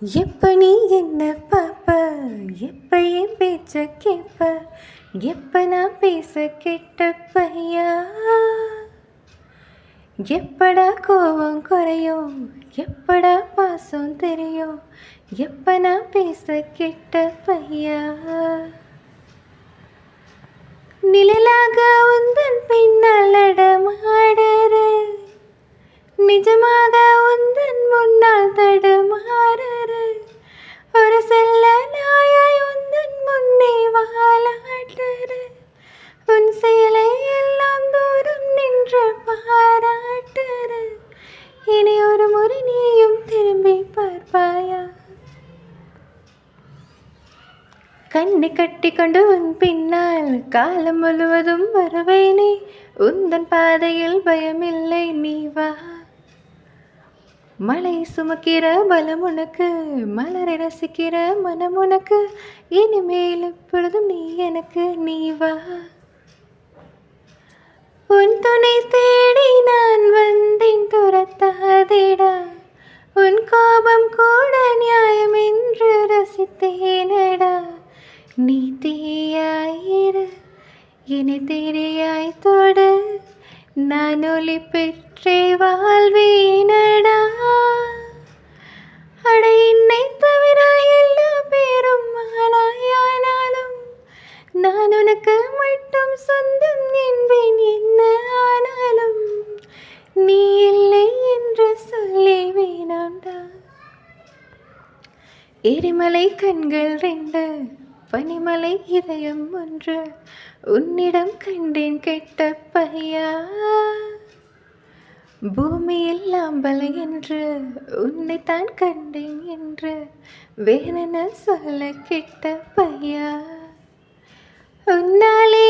எப்ப நீ என்ன பாப்ப, எப்ப என் பேச்ச கேப்ப, எப்ப நான் பேச கெட்ட பையா, எப்படா கோவம் குறையும், எப்படா பாசம் தெரியும், எப்ப நான் பேச கெட்ட பையா. நிழலாக உந்தன் பின்னால் நடமாடுற, நிஜமாக உந்தன் முன்னால் தடுமாறுற, ஒரு செல்ல நாயாய் உந்தன் முன்னே வாழாடுற, உன் செயலை எல்லாம் தூரம் நின்று பாராட்டுற, இனி ஒரு முறை நீயும் திரும்பி பார்ப்பாயா. கண்ணை கட்டி கொண்டு உன் பின்னால் காலம் முழுவதும் வருவேனே, உந்தன் பாதையில் பயமில்லை நீ வா. மலை சுமக்கிற பலம் உனக்கு, மலரை ரசிக்கிற மனம் உனக்கு, இனிமேல் எப்பொழுதும் நீ எனக்கு நீ வா. உன் துணை தேடி நான் வந்தேன் துரத்தாதேடா, உன் கோபம் கூட நியாயம் என்று ரசித்தேனடா. நீ தீயாயிரு என்னை தேடியாய் தொடு, நான் ஒளி பெற்றே வாழ்வேனடா. அட என்னை தவிர எல்லா பேரும் ஆனாயானாலும், நான் உனக்கு மட்டும் சொந்தம் என்பேன் என்ன ஆனாலும், நீ இல்லை என்று சொல்லி வேணாம்டா. எரிமலை கண்கள் ரெண்டு, பனிமலை இதயம் ஒன்று, உன்னிடம் கண்டேன் கெட்ட பையா. பூமி எல்லாம் பல என்று உன்னைத்தான் கண்டேன் என்று வேறென சொல்ல கெட்ட பையா. உன்னாலே